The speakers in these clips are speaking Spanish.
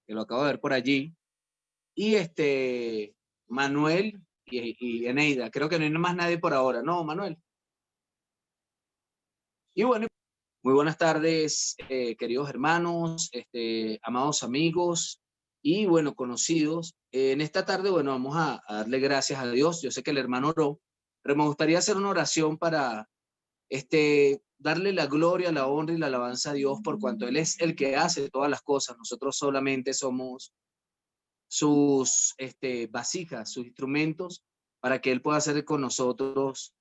que lo acabo de ver por allí, y Manuel y Eneida. Creo que no hay más nadie por ahora, ¿no, Manuel? Y bueno, muy buenas tardes, queridos hermanos, amados amigos y, bueno, conocidos. En esta tarde, bueno, vamos a darle gracias a Dios. Yo sé que el hermano oró, pero me gustaría hacer una oración para darle la gloria, la honra y la alabanza a Dios por cuanto Él es el que hace todas las cosas. Nosotros solamente somos sus vasijas, sus instrumentos, para que Él pueda hacer con nosotros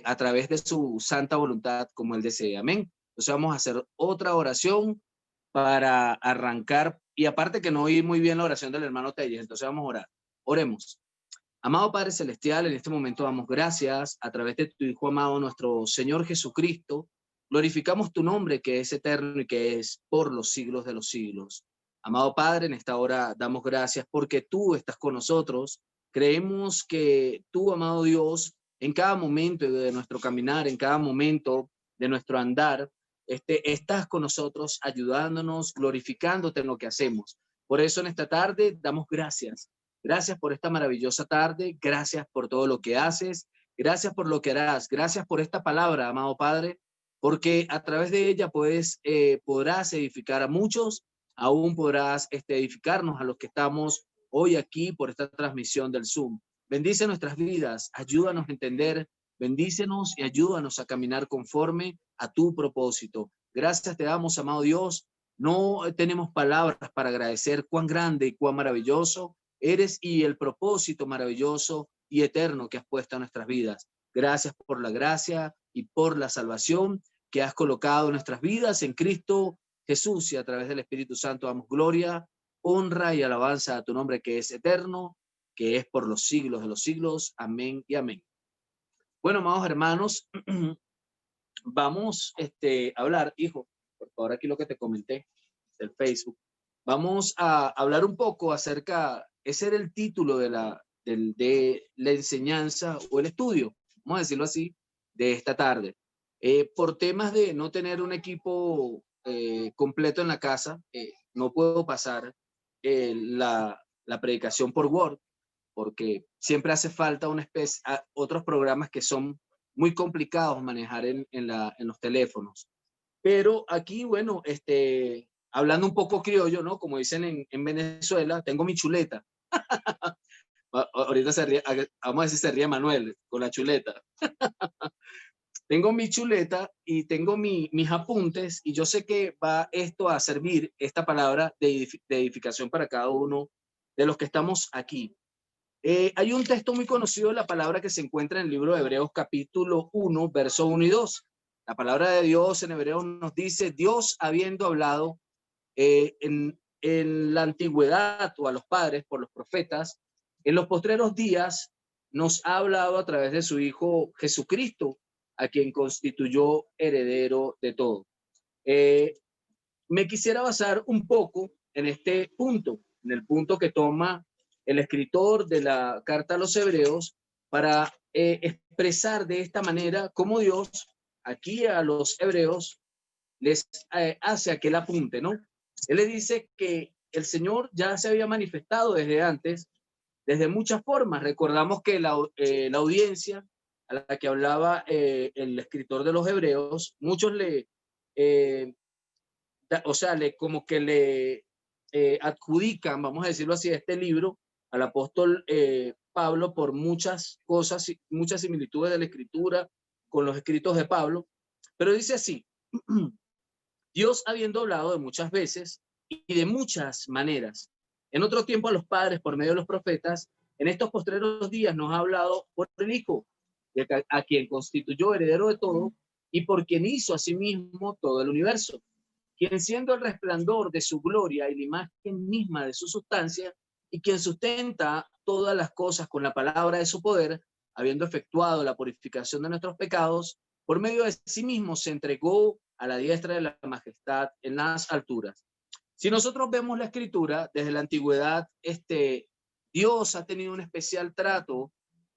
a través de su santa voluntad como Él desea. Amén. Entonces vamos a hacer otra oración para arrancar. Y aparte que no oí muy bien la oración del hermano Telles, entonces vamos a orar. Oremos. Amado Padre Celestial, en este momento damos gracias a través de tu Hijo amado, nuestro Señor Jesucristo. Glorificamos tu nombre que es eterno y que es por los siglos de los siglos. Amado Padre, en esta hora damos gracias porque tú estás con nosotros. Creemos que tú, amado Dios, en cada momento de nuestro caminar, en cada momento de nuestro andar, estás con nosotros ayudándonos, glorificándote en lo que hacemos. Por eso en esta tarde damos gracias. Gracias por esta maravillosa tarde, gracias por todo lo que haces, gracias por lo que harás, gracias por esta palabra, amado Padre, porque a través de ella podrás edificar a muchos, aún podrás edificarnos a los que estamos hoy aquí por esta transmisión del Zoom. Bendice nuestras vidas, ayúdanos a entender, bendícenos y ayúdanos a caminar conforme a tu propósito. Gracias te damos, amado Dios. No tenemos palabras para agradecer cuán grande y cuán maravilloso eres y el propósito maravilloso y eterno que has puesto en nuestras vidas. Gracias por la gracia y por la salvación que has colocado en nuestras vidas en Cristo Jesús, y a través del Espíritu Santo damos gloria, honra y alabanza a tu nombre que es eterno, que es por los siglos de los siglos. Amén y amén. Bueno, amados hermanos, vamos a hablar, hijo, por favor, aquí lo que te comenté del Facebook. Vamos a hablar un poco acerca, ese era el título de la enseñanza o el estudio, vamos a decirlo así, de esta tarde. Por temas de no tener un equipo completo en la casa, no puedo pasar la predicación por Word, porque siempre hace falta otros programas que son muy complicados manejar en los teléfonos. Pero aquí, bueno, hablando un poco criollo, ¿no? Como dicen en Venezuela, tengo mi chuleta. Ahorita vamos a decir se ríe Manuel con la chuleta. Tengo mi chuleta y tengo mis apuntes, y yo sé que va esto a servir, esta palabra de edificación para cada uno de los que estamos aquí. Hay un texto muy conocido de la palabra que se encuentra en el libro de Hebreos capítulo 1, verso 1 y 2. La palabra de Dios en Hebreos nos dice: Dios, habiendo hablado en la antigüedad o a los padres por los profetas, en los postreros días nos ha hablado a través de su Hijo Jesucristo, a quien constituyó heredero de todo. Me quisiera basar un poco en este punto, en el punto que toma el escritor de la carta a los Hebreos para expresar de esta manera cómo Dios aquí a los hebreos les hace aquel apunte, ¿no? Él le dice que el Señor ya se había manifestado desde antes, desde muchas formas. Recordamos que la audiencia a la que hablaba el escritor de los Hebreos, muchos como que le adjudican, vamos a decirlo así, a este libro al apóstol Pablo por muchas cosas, muchas similitudes de la escritura con los escritos de Pablo, pero dice así: Dios, habiendo hablado de muchas veces y de muchas maneras, en otro tiempo a los padres por medio de los profetas, en estos postreros días nos ha hablado por el Hijo, a quien constituyó heredero de todo y por quien hizo asimismo todo el universo, quien siendo el resplandor de su gloria y la imagen misma de su sustancia, y quien sustenta todas las cosas con la palabra de su poder, habiendo efectuado la purificación de nuestros pecados, por medio de sí mismo se entregó a la diestra de la majestad en las alturas. Si nosotros vemos la escritura desde la antigüedad, Dios ha tenido un especial trato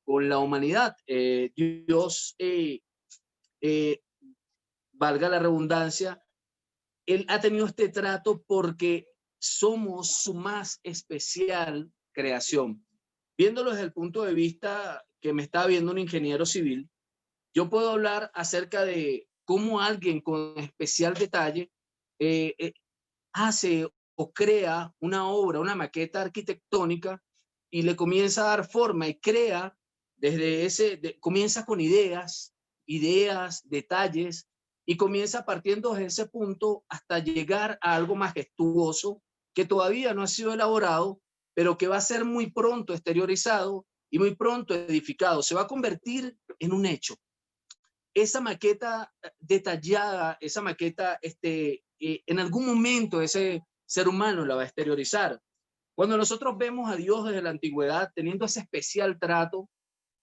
con la humanidad. Dios, valga la redundancia, Él ha tenido este trato porque somos su más especial creación. Viéndolo desde el punto de vista que me está viendo un ingeniero civil, yo puedo hablar acerca de cómo alguien con especial detalle eh, eh, hace o crea una obra, una maqueta arquitectónica y le comienza a dar forma y crea desde comienza con ideas, detalles y comienza partiendo desde ese punto hasta llegar a algo majestuoso que todavía no ha sido elaborado, pero que va a ser muy pronto exteriorizado y muy pronto edificado. Se va a convertir en un hecho. Esa maqueta detallada, esa maqueta, en algún momento ese ser humano la va a exteriorizar. Cuando nosotros vemos a Dios desde la antigüedad teniendo ese especial trato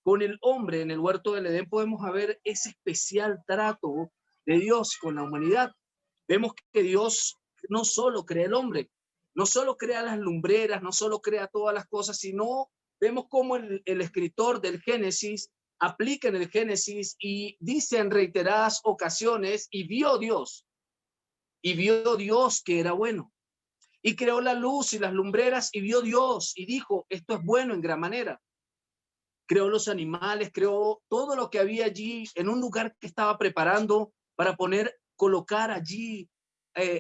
con el hombre en el huerto del Edén, podemos ver ese especial trato de Dios con la humanidad. Vemos que Dios no solo crea el hombre, no solo crea las lumbreras, no solo crea todas las cosas, sino vemos cómo el escritor del Génesis aplica en el Génesis y dice en reiteradas ocasiones, y vio Dios que era bueno. Y creó la luz y las lumbreras y vio Dios y dijo, esto es bueno en gran manera. Creó los animales, creó todo lo que había allí en un lugar que estaba preparando para colocar allí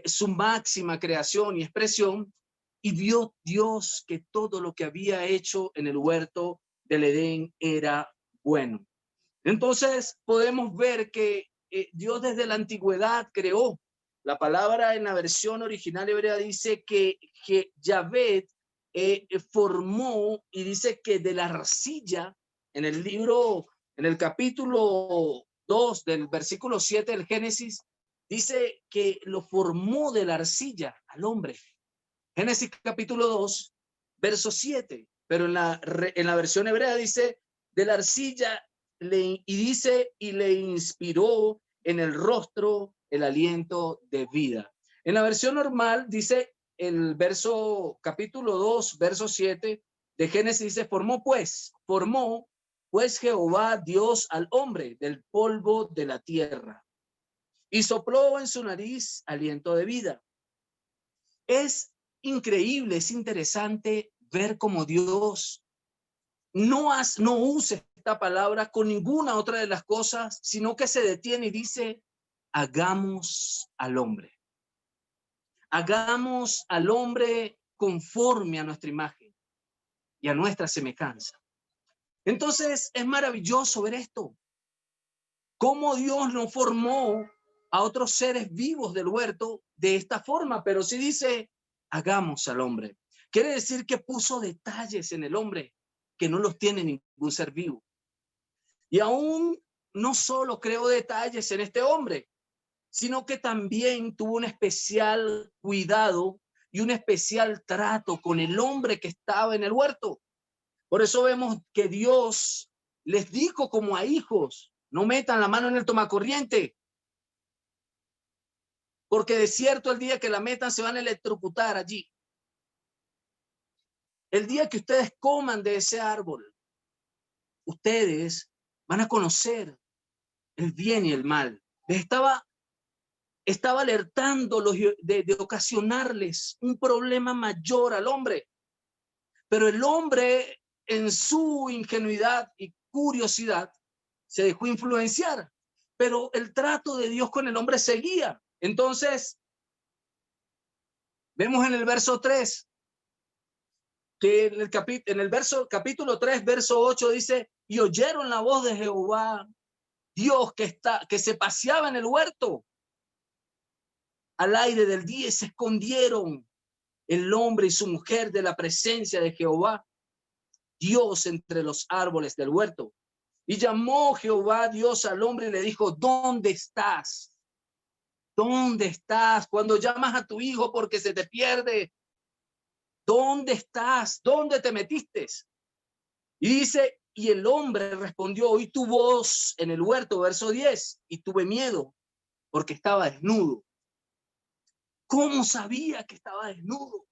su máxima creación y expresión. Y vio Dios que todo lo que había hecho en el huerto del Edén era bueno. Entonces podemos ver que Dios desde la antigüedad creó. La palabra en la versión original hebrea dice que Yahvé formó y dice que de la arcilla, en el libro, en el capítulo 2 del versículo 7 del Génesis, dice que lo formó de la arcilla al hombre. Génesis capítulo 2, verso 7, pero en la versión hebrea dice de la arcilla y le inspiró en el rostro el aliento de vida. En la versión normal dice el capítulo 2, verso 7 de Génesis dice, formó pues Jehová Dios al hombre del polvo de la tierra y sopló en su nariz aliento de vida. Es increíble, es interesante ver cómo Dios no usa esta palabra con ninguna otra de las cosas, sino que se detiene y dice, hagamos al hombre. Hagamos al hombre conforme a nuestra imagen y a nuestra semejanza. Entonces es maravilloso ver esto. Cómo Dios no formó a otros seres vivos del huerto de esta forma, pero sí dice, hagamos al hombre. Quiere decir que puso detalles en el hombre que no los tiene ningún ser vivo. Y aún no solo creó detalles en este hombre, sino que también tuvo un especial cuidado y un especial trato con el hombre que estaba en el huerto. Por eso vemos que Dios les dijo como a hijos, no metan la mano en el tomacorriente, porque de cierto el día que la metan se van a electrocutar allí. El día que ustedes coman de ese árbol, ustedes van a conocer el bien y el mal. Les estaba alertándolos de ocasionarles un problema mayor al hombre. Pero el hombre, en su ingenuidad y curiosidad, se dejó influenciar. Pero el trato de Dios con el hombre seguía. Entonces, vemos en el verso 3, que en el capítulo 3, verso 8 dice, y oyeron la voz de Jehová, Dios que se paseaba en el huerto al aire del día y se escondieron el hombre y su mujer de la presencia de Jehová, Dios entre los árboles del huerto. Y llamó Jehová Dios al hombre y le dijo, ¿dónde estás? ¿Dónde estás? Cuando llamas a tu hijo porque se te pierde, ¿dónde estás? ¿Dónde te metiste? Y dice, y el hombre respondió, oí tu voz en el huerto, verso 10, y tuve miedo porque estaba desnudo. ¿Cómo sabía que estaba desnudo?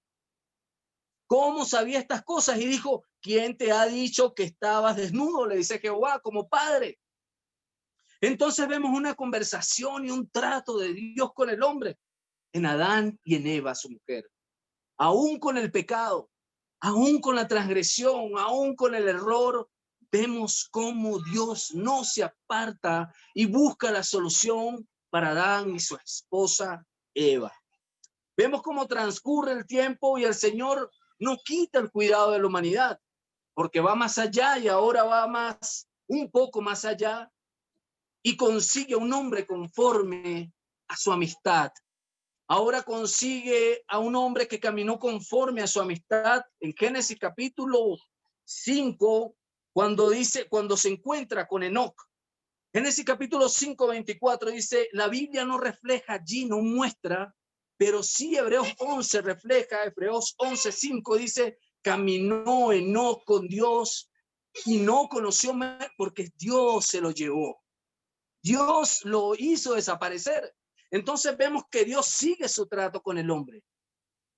¿Cómo sabía estas cosas? Y dijo, ¿quién te ha dicho que estabas desnudo? Le dice Jehová como padre. Entonces vemos una conversación y un trato de Dios con el hombre en Adán y en Eva, su mujer. Aún con el pecado, aún con la transgresión, aún con el error, vemos cómo Dios no se aparta y busca la solución para Adán y su esposa Eva. Vemos cómo transcurre el tiempo y el Señor no quita el cuidado de la humanidad, porque va más allá y ahora va más, un poco más allá, y consigue un hombre conforme a su amistad. Ahora consigue a un hombre que caminó conforme a su amistad. En Génesis capítulo 5, cuando se encuentra con Enoc. Génesis capítulo 5, 24 dice, la Biblia no refleja allí, no muestra, pero sí Hebreos 11 refleja, Hebreos 11, 5 dice, caminó Enoc con Dios y no conoció porque Dios se lo llevó. Dios lo hizo desaparecer. Entonces vemos que Dios sigue su trato con el hombre,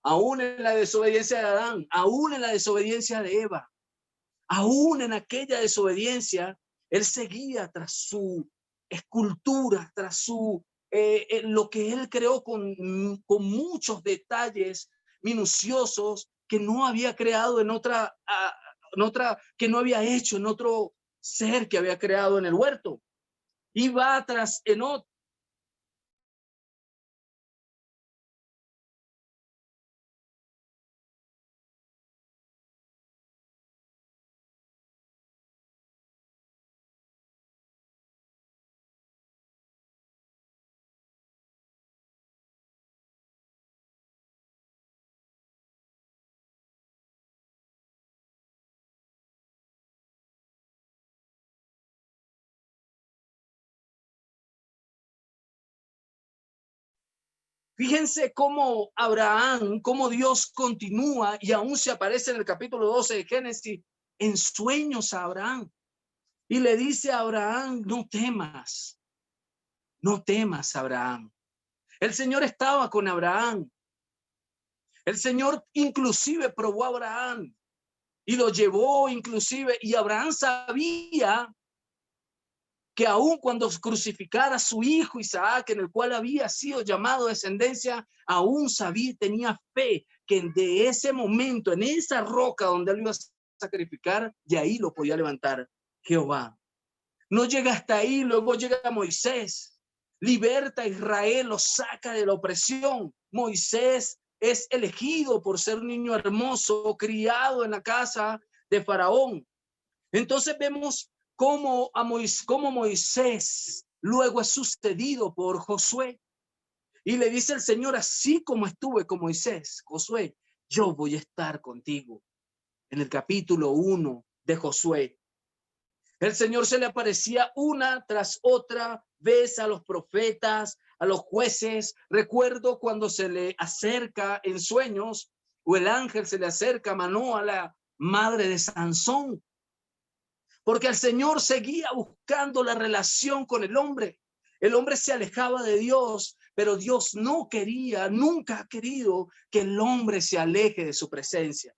aún en la desobediencia de Adán, aún en la desobediencia de Eva, aún en aquella desobediencia, él seguía tras su escultura, tras lo que él creó con muchos detalles minuciosos que no había creado en otra, que no había hecho en otro ser que había creado en el huerto. Y va tras Enoc. Fíjense cómo Abraham, cómo Dios continúa y aún se aparece en el capítulo 12 de Génesis en sueños a Abraham. Y le dice a Abraham, no temas, no temas, Abraham. El Señor estaba con Abraham. El Señor inclusive probó a Abraham y lo llevó inclusive. Y Abraham sabía que aun cuando crucificara a su hijo Isaac, en el cual había sido llamado descendencia, aún sabía, tenía fe que de ese momento, en esa roca donde él iba a sacrificar, de ahí lo podía levantar Jehová. No llega hasta ahí, luego llega Moisés, liberta a Israel, lo saca de la opresión. Moisés es elegido por ser un niño hermoso, criado en la casa de Faraón. Entonces vemos cómo Moisés luego es sucedido por Josué. Y le dice el Señor, así como estuve con Moisés, Josué, yo voy a estar contigo. En el capítulo 1 de Josué, el Señor se le aparecía una tras otra vez a los profetas, a los jueces. Recuerdo cuando se le acerca en sueños, o el ángel se le acerca a Manoa, la madre de Sansón, porque el Señor seguía buscando la relación con el hombre. El hombre se alejaba de Dios, pero Dios no quería, nunca ha querido que el hombre se aleje de su presencia.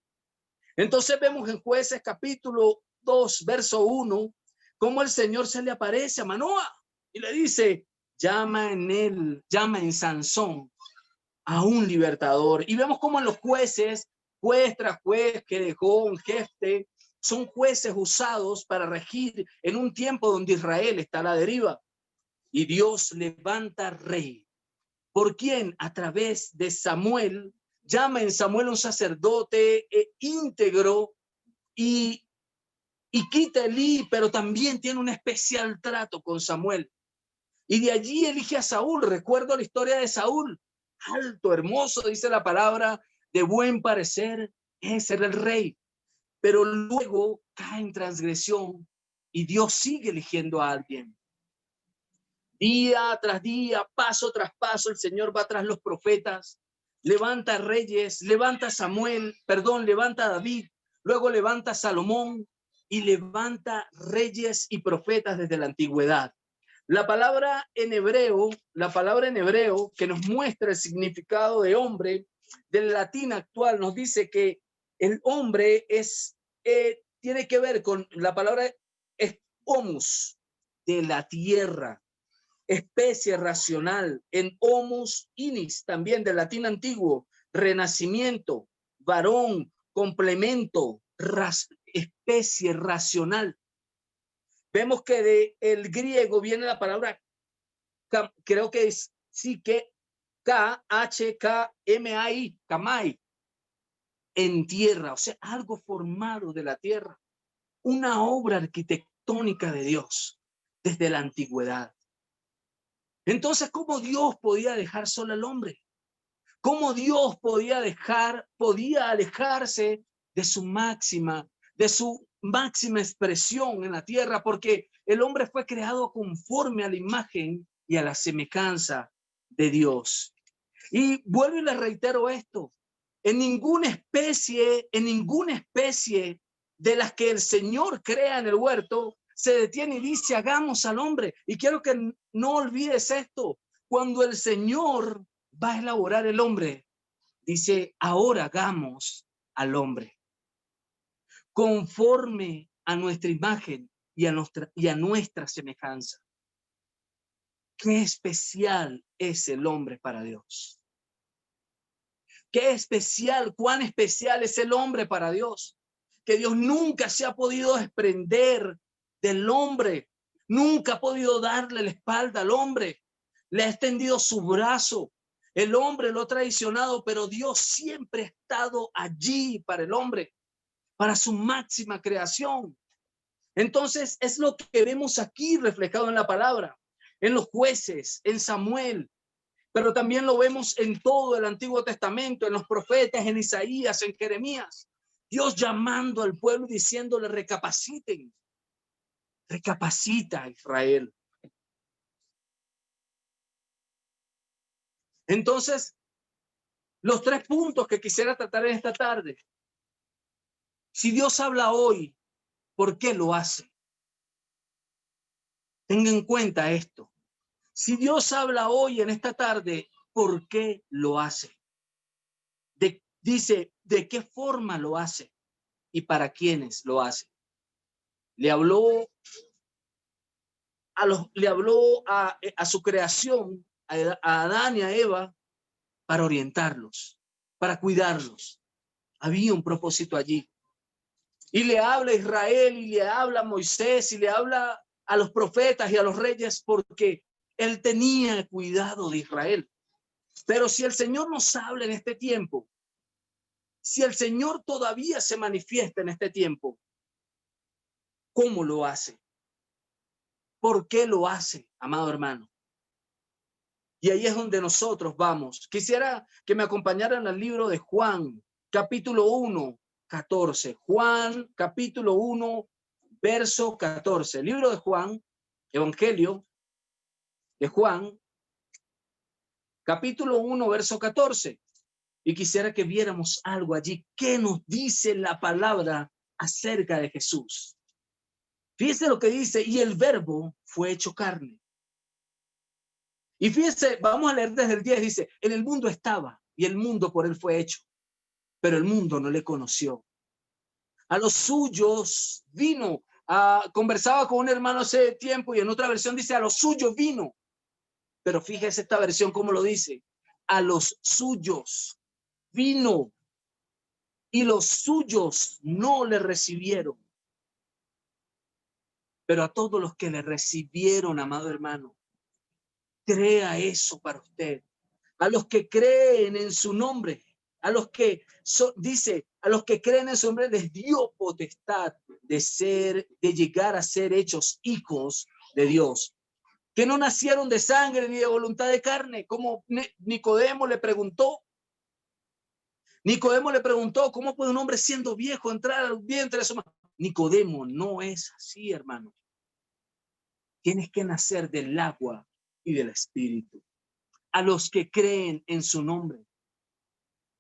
Entonces vemos en Jueces capítulo 2, verso 1, cómo el Señor se le aparece a Manoa y le dice, llama en Sansón a un libertador. Y vemos cómo en los jueces, juez tras juez, que dejó un Jefte, son jueces usados para regir en un tiempo donde Israel está a la deriva. Y Dios levanta rey. ¿Por quién? A través de Samuel. Llama en Samuel un sacerdote íntegro y quita Elí, pero también tiene un especial trato con Samuel. Y de allí elige a Saúl. Recuerdo la historia de Saúl. Alto, hermoso, dice la palabra, de buen parecer, ese era el rey. Pero luego cae en transgresión y Dios sigue eligiendo a alguien. Día tras día, paso tras paso, el Señor va tras los profetas, levanta reyes, levanta levanta a David, luego levanta a Salomón y levanta reyes y profetas desde la antigüedad. La palabra en hebreo que nos muestra el significado de hombre, del latín actual, nos dice que el hombre tiene que ver con la palabra es homus, de la tierra, especie racional, en homus inis, también del latín antiguo, renacimiento, varón, complemento, especie racional. Vemos que del griego viene la palabra, creo que es psique, K-H-K-M-A-I, kamai, en tierra, o sea, algo formado de la tierra, una obra arquitectónica de Dios desde la antigüedad. Entonces, ¿cómo Dios podía dejar solo al hombre? ¿Cómo Dios podía alejarse de su máxima expresión en la tierra? Porque el hombre fue creado conforme a la imagen y a la semejanza de Dios. Y vuelvo y le reitero esto. En ninguna especie de las que el Señor crea en el huerto, se detiene y dice, hagamos al hombre. Y quiero que no olvides esto. Cuando el Señor va a elaborar el hombre, dice, ahora hagamos al hombre conforme a nuestra imagen y a nuestra semejanza. Qué especial es el hombre para Dios. Qué especial, cuán especial es el hombre para Dios. Que Dios nunca se ha podido desprender del hombre. Nunca ha podido darle la espalda al hombre. Le ha extendido su brazo. El hombre lo ha traicionado, pero Dios siempre ha estado allí para el hombre, para su máxima creación. Entonces es lo que vemos aquí reflejado en la palabra, en los jueces, en Samuel, pero también lo vemos en todo el Antiguo Testamento, en los profetas, en Isaías, en Jeremías. Dios llamando al pueblo y diciéndole, recapaciten. Recapacita, Israel. Entonces, los 3 puntos que quisiera tratar en esta tarde. Si Dios habla hoy, ¿por qué lo hace? Tenga en cuenta esto. Si Dios habla hoy en esta tarde, ¿por qué lo hace? Dice, ¿de qué forma lo hace? ¿Y para quiénes lo hace? Le habló a su creación, a Adán y a Eva, para orientarlos, para cuidarlos. Había un propósito allí. Y le habla a Israel, y le habla a Moisés, y le habla a los profetas y a los reyes, porque él tenía cuidado de Israel. Pero si el Señor nos habla en este tiempo, si el Señor todavía se manifiesta en este tiempo, ¿cómo lo hace? ¿Por qué lo hace, amado hermano? Y ahí es donde nosotros vamos. Quisiera que me acompañaran al libro de Juan, capítulo 1, 14. Juan, capítulo 1, verso 14. Libro de Juan, Evangelio de Juan, capítulo 1, verso 14. Y quisiera que viéramos algo allí. ¿Qué nos dice la palabra acerca de Jesús? Fíjese lo que dice, y el verbo fue hecho carne. Y fíjese, vamos a leer desde el 10, dice, en el mundo estaba, y el mundo por él fue hecho, pero el mundo no le conoció. A los suyos vino, conversaba con un hermano hace tiempo, y en otra versión dice, a los suyos vino. Pero fíjese esta versión cómo lo dice, a los suyos vino, y los suyos no le recibieron. Pero a todos los que le recibieron, amado hermano, crea eso para usted. A los que creen en su nombre, a los que dice, a los que creen en su nombre les dio potestad de llegar a ser hechos hijos de Dios, que no nacieron de sangre ni de voluntad de carne, como Nicodemo le preguntó. Nicodemo le preguntó, ¿cómo puede un hombre siendo viejo entrar al vientre de su madre? Nicodemo, no es así, hermano. Tienes que nacer del agua y del espíritu. A los que creen en su nombre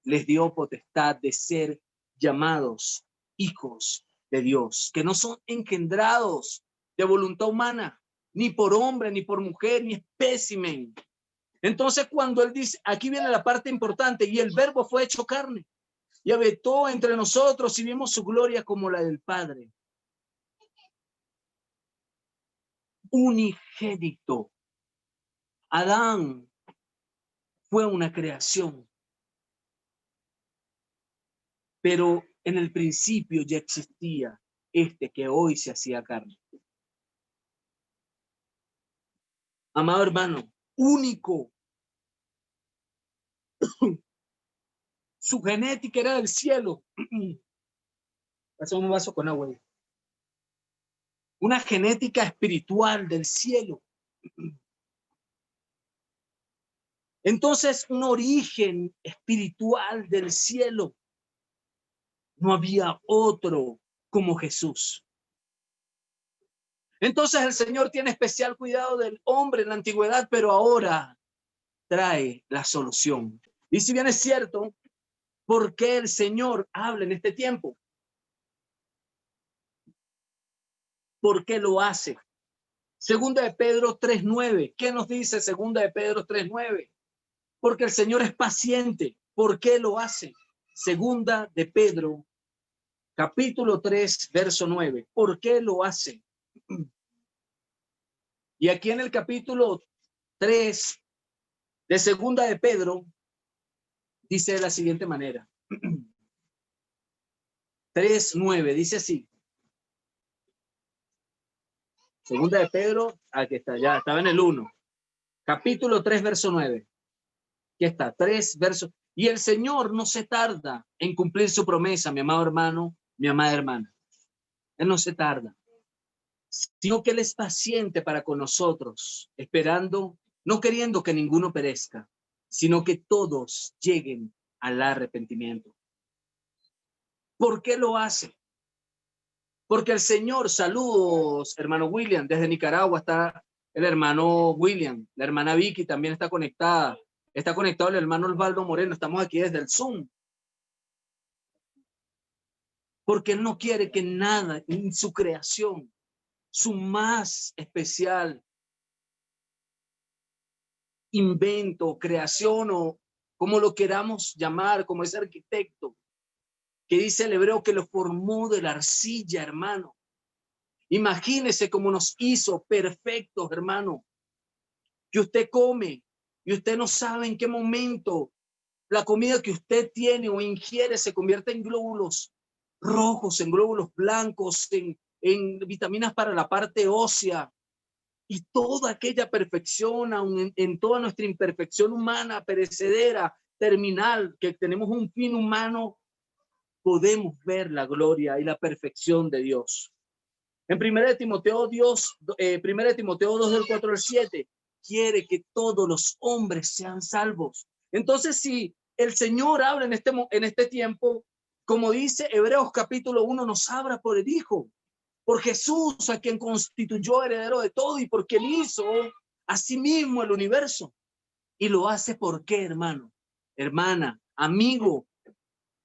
les dio potestad de ser llamados hijos de Dios, que no son engendrados de voluntad humana, ni por hombre, ni por mujer, ni espécimen. Entonces, cuando él dice, aquí viene la parte importante, y el verbo fue hecho carne, y habitó entre nosotros, y vimos su gloria como la del Padre. Unigénito. Adán fue una creación. pero en el principio ya existía este que hoy se hacía carne. Amado hermano, único. Su genética era del cielo. Pásame un vaso con agua. Una genética espiritual del cielo. Entonces, un origen espiritual del cielo. No había otro como Jesús. Entonces el Señor tiene especial cuidado del hombre en la antigüedad, pero ahora trae la solución. Y si bien es cierto, ¿por qué el Señor habla en este tiempo? ¿Por qué lo hace? Segunda de Pedro 3:9. ¿Qué nos dice Segunda de Pedro 3:9? Porque el Señor es paciente. ¿Por qué lo hace? Segunda de Pedro, capítulo 3, verso 9. ¿Por qué lo hace? Y aquí en el capítulo 3 de Segunda de Pedro, dice de la siguiente manera. 3:9, dice así. Segunda de Pedro, aquí está, ya estaba en el 1. Capítulo 3, verso 9. Aquí está, 3 versos. Y el Señor no se tarda en cumplir su promesa, mi amado hermano, mi amada hermana. Él no se tarda, sino que Él es paciente para con nosotros, esperando, no queriendo que ninguno perezca, sino que todos lleguen al arrepentimiento. ¿Por qué lo hace? Porque el Señor, saludos, hermano William, desde Nicaragua está el hermano William, la hermana Vicky también está conectada, está conectado el hermano Osvaldo Moreno, estamos aquí desde el Zoom. Porque Él no quiere que nada en su creación, su más especial invento, creación o como lo queramos llamar, como ese arquitecto que dice el hebreo que lo formó de la arcilla, hermano. Imagínese cómo nos hizo perfectos, hermano, que usted come y usted no sabe en qué momento la comida que usted tiene o ingiere se convierte en glóbulos rojos, en glóbulos blancos, en vitaminas para la parte ósea y toda aquella perfección, aun en toda nuestra imperfección humana, perecedera, terminal, que tenemos un fin humano, podemos ver la gloria y la perfección de Dios. En 1 Timoteo, 1 Timoteo 2 del 4 al 7, quiere que todos los hombres sean salvos. Entonces, si el Señor habla en este tiempo, como dice Hebreos capítulo 1, nos habla por el Hijo, por Jesús, a quien constituyó heredero de todo y por quien hizo a sí mismo el universo. Y lo hace ¿por qué, hermano? Hermana, amigo,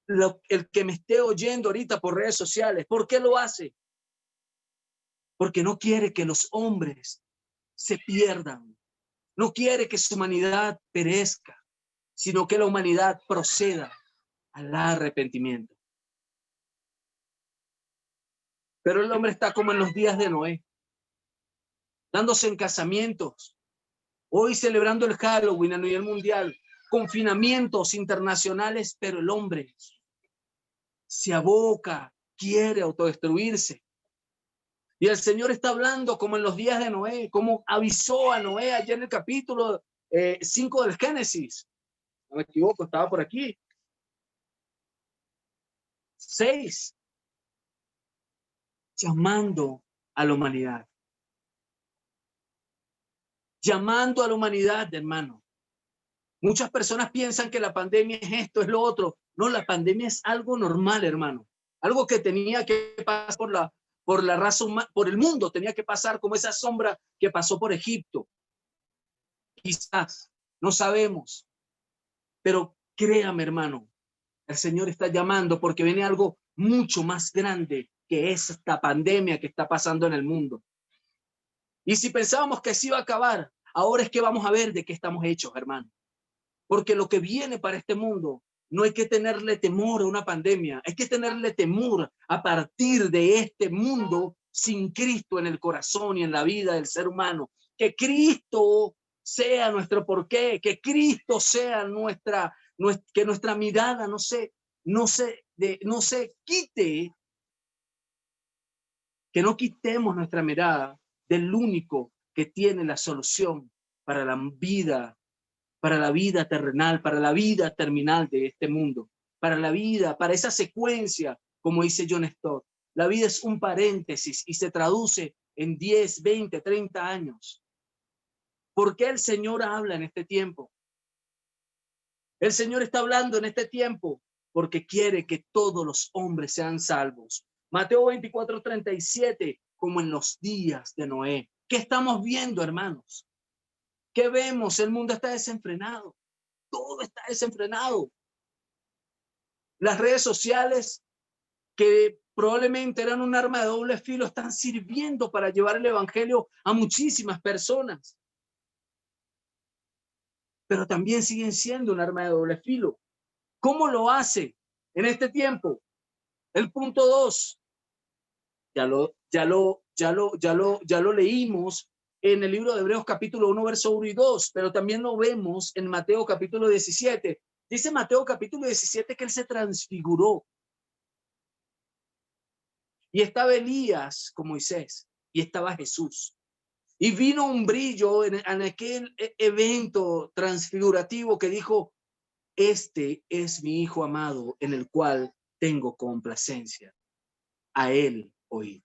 el que me esté oyendo ahorita por redes sociales, ¿por qué lo hace? Porque no quiere que los hombres se pierdan. No quiere que su humanidad perezca, sino que la humanidad proceda al arrepentimiento. Pero el hombre está como en los días de Noé, dándose en casamientos, hoy celebrando el Halloween a nivel mundial, confinamientos internacionales, pero el hombre se aboca, quiere autodestruirse. Y el Señor está hablando como en los días de Noé, como avisó a Noé ayer en el capítulo 5 del Génesis. No me equivoco, estaba por aquí. 6. Llamando a la humanidad. Llamando a la humanidad, hermano. Muchas personas piensan que la pandemia es esto, es lo otro. No, la pandemia es algo normal, hermano. Algo que tenía que pasar por la raza humana, por el mundo, tenía que pasar como esa sombra que pasó por Egipto. Quizás, no sabemos. Pero créame, hermano, el Señor está llamando porque viene algo mucho más grande que es esta pandemia que está pasando en el mundo. Y si pensábamos que se iba a acabar, ahora es que vamos a ver de qué estamos hechos, hermano. Porque lo que viene para este mundo, no hay que tenerle temor a una pandemia, hay que tenerle temor a partir de este mundo sin Cristo en el corazón y en la vida del ser humano. Que Cristo sea nuestro porqué, que Cristo sea que nuestra mirada, no sé, no se quite, que no quitemos nuestra mirada del único que tiene la solución para la vida terrenal, para la vida terminal de este mundo, para la vida, para esa secuencia, como dice John Stott. La vida es un paréntesis y se traduce en 10, 20, 30 años. ¿Por qué el Señor habla en este tiempo? El Señor está hablando en este tiempo porque quiere que todos los hombres sean salvos. Mateo 24:37, como en los días de Noé. ¿Qué estamos viendo, hermanos? ¿Qué vemos? El mundo está desenfrenado. Todo está desenfrenado. Las redes sociales, que probablemente eran un arma de doble filo, están sirviendo para llevar el evangelio a muchísimas personas. Pero también siguen siendo un arma de doble filo. ¿Cómo lo hace en este tiempo? El punto 2, ya lo leímos en el libro de Hebreos capítulo 1, verso 1 y 2, pero también lo vemos en Mateo capítulo 17. Dice Mateo capítulo 17 que él se transfiguró. Y estaba Elías con Moisés y estaba Jesús. Y vino un brillo en aquel evento transfigurativo que dijo, este es mi hijo amado en el cual tengo complacencia. A él oíd.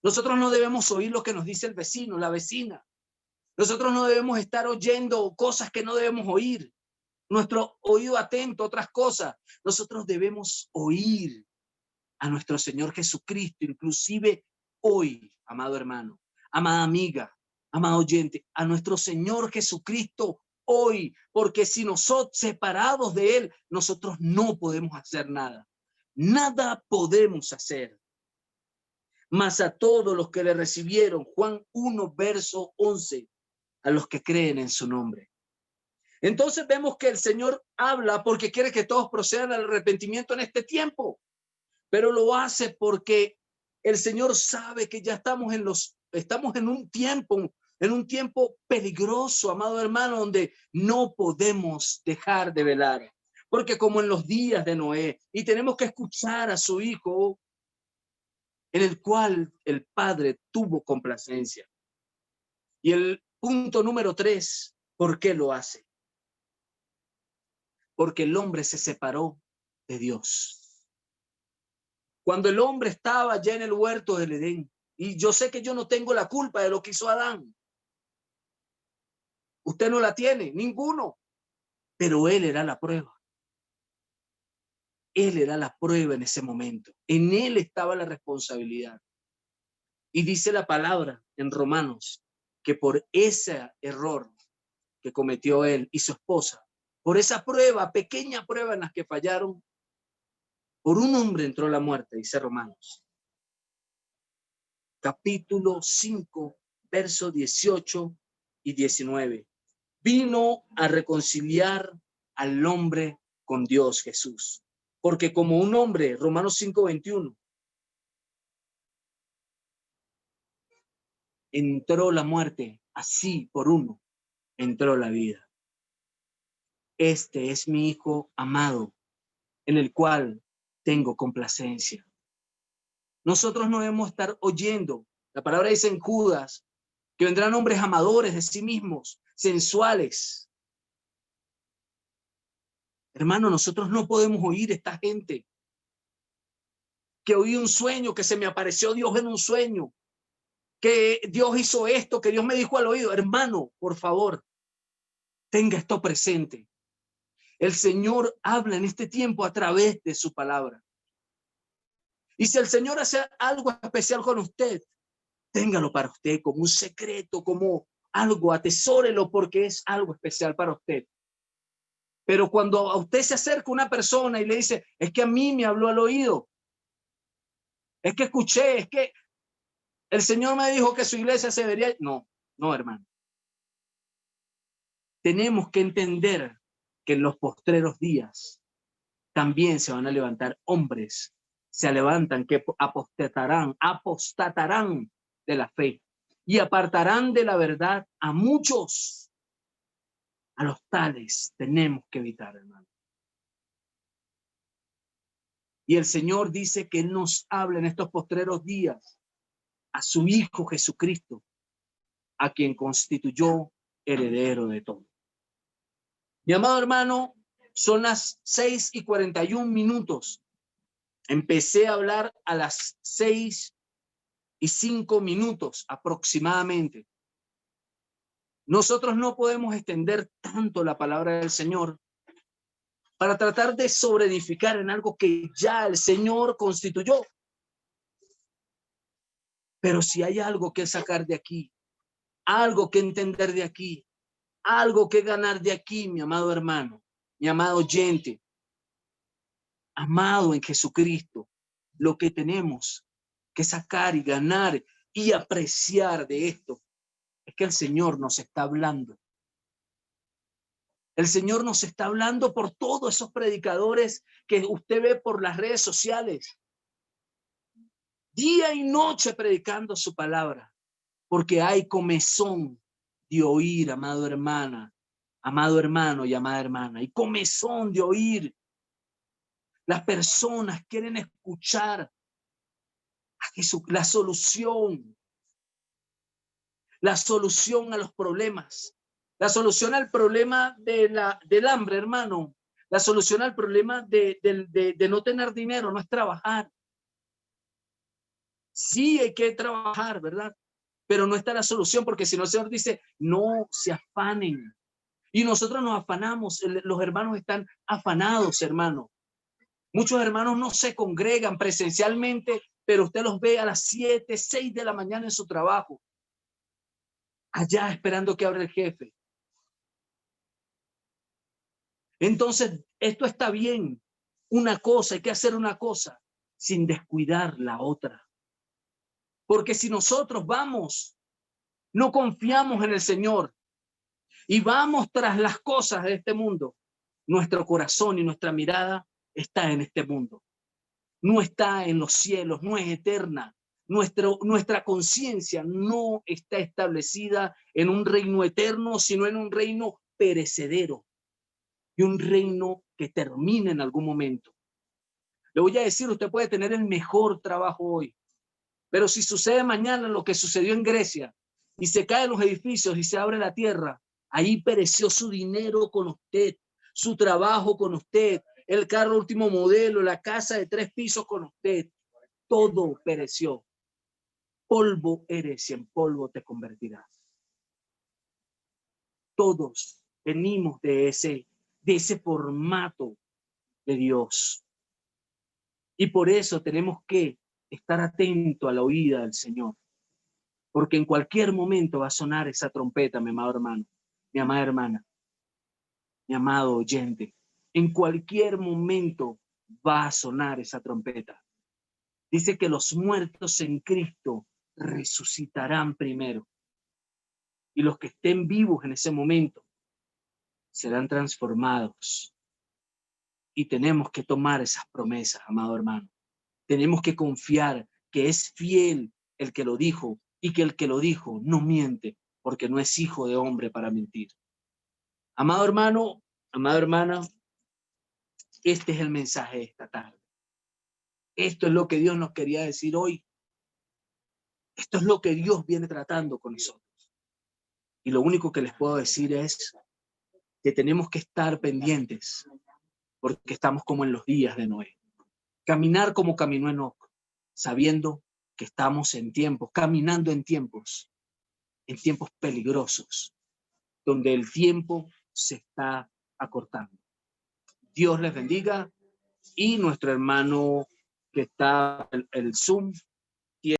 Nosotros no debemos oír lo que nos dice el vecino, la vecina. Nosotros no debemos estar oyendo cosas que no debemos oír. Nuestro oído atento a otras cosas. Nosotros debemos oír a nuestro Señor Jesucristo, inclusive hoy, amado hermano, amada amiga, amado oyente, a nuestro Señor Jesucristo hoy, porque si nosotros separados de Él, nosotros no podemos hacer nada. Nada podemos hacer. Mas a todos los que le recibieron, Juan 1, verso 11, a los que creen en su nombre. Entonces vemos que el Señor habla porque quiere que todos procedan al arrepentimiento en este tiempo, pero lo hace porque el Señor sabe que ya estamos en un tiempo peligroso, amado hermano, donde no podemos dejar de velar, porque como en los días de Noé, y tenemos que escuchar a su hijo, en el cual el Padre tuvo complacencia. Y el punto número 3, ¿por qué lo hace? Porque el hombre se separó de Dios. Cuando el hombre estaba ya en el huerto del Edén, y yo sé que yo no tengo la culpa de lo que hizo Adán. Usted no la tiene, ninguno. Pero él era la prueba. Él era la prueba en ese momento. En él estaba la responsabilidad. Y dice la palabra en Romanos que por ese error que cometió él y su esposa, por esa prueba, pequeña prueba en la que fallaron, por un hombre entró la muerte, dice Romanos. Capítulo 5, versos 18 y 19. Vino a reconciliar al hombre con Dios Jesús. Porque como un hombre, Romanos 5, 21, entró la muerte, así por uno entró la vida. Este es mi hijo amado, en el cual tengo complacencia. Nosotros no debemos estar oyendo. La palabra dice en Judas que vendrán hombres amadores de sí mismos, sensuales. Hermano, nosotros no podemos oír esta gente. Que oí un sueño, que se me apareció Dios en un sueño, que Dios hizo esto, que Dios me dijo al oído. Hermano, por favor, tenga esto presente. El Señor habla en este tiempo a través de su palabra. Y si el Señor hace algo especial con usted, téngalo para usted como un secreto, como algo, atesórelo porque es algo especial para usted. Pero cuando a usted se acerca una persona y le dice, es que a mí me habló al oído, es que escuché, es que el Señor me dijo que su iglesia se debería... No, no, hermano. Tenemos que entender que en los postreros días también se van a levantar hombres, se levantan que apostatarán de la fe y apartarán de la verdad a muchos. A los tales tenemos que evitar, hermano. Y el Señor dice que Él nos habla en estos postreros días a su Hijo Jesucristo, a quien constituyó heredero de todo. Mi amado hermano, son las 6:41. Empecé a hablar a las 6:05 aproximadamente. Nosotros no podemos extender tanto la palabra del Señor para tratar de sobreedificar en algo que ya el Señor constituyó. Pero si hay algo que sacar de aquí, algo que entender de aquí, algo que ganar de aquí, mi amado hermano, mi amado oyente, amado en Jesucristo, lo que tenemos que sacar y ganar y apreciar de esto es que el Señor nos está hablando. El Señor nos está hablando por todos esos predicadores que usted ve por las redes sociales, día y noche predicando su palabra, porque hay comezón de oír, amado hermana, amado hermano y amada hermana, y comezón de oír. Las personas quieren escuchar a Jesús, la solución a los problemas, la solución al problema del hambre, hermano, la solución al problema de no tener dinero, no es trabajar. Sí hay que trabajar, ¿verdad? Pero no está la solución, porque si no el Señor dice, no se afanen. Y nosotros nos afanamos, los hermanos están afanados, hermano. Muchos hermanos no se congregan presencialmente, pero usted los ve a las 7, 6 de la mañana en su trabajo, allá esperando que abra el jefe. Entonces, esto está bien. Una cosa, hay que hacer una cosa sin descuidar la otra. Porque si nosotros vamos, no confiamos en el Señor y vamos tras las cosas de este mundo, nuestro corazón y nuestra mirada está en este mundo. No está en los cielos, no es eterna. Nuestra conciencia no está establecida en un reino eterno, sino en un reino perecedero y un reino que termina en algún momento. Le voy a decir, usted puede tener el mejor trabajo hoy, pero si sucede mañana lo que sucedió en Grecia y se caen los edificios y se abre la tierra, ahí pereció su dinero con usted, su trabajo con usted, el carro último modelo, la casa de 3 pisos con usted. Todo pereció. Polvo eres y en polvo te convertirás. Todos venimos de ese formato de Dios. Y por eso tenemos que estar atentos a la oída del Señor. Porque en cualquier momento va a sonar esa trompeta, mi amado hermano, mi amada hermana, mi amado oyente. En cualquier momento va a sonar esa trompeta. Dice que los muertos en Cristo resucitarán primero. Y los que estén vivos en ese momento serán transformados. Y tenemos que tomar esas promesas, amado hermano. Tenemos que confiar que es fiel el que lo dijo y que el que lo dijo no miente, porque no es hijo de hombre para mentir. Amado hermano, amada hermana, este es el mensaje de esta tarde. Esto es lo que Dios nos quería decir hoy. Esto es lo que Dios viene tratando con nosotros. Y lo único que les puedo decir es que tenemos que estar pendientes, porque estamos como en los días de Noé. Caminar como caminó Enoc, sabiendo que estamos en tiempos, caminando en tiempos peligrosos, donde el tiempo se está acortando. Dios les bendiga, y nuestro hermano que está el Zoom,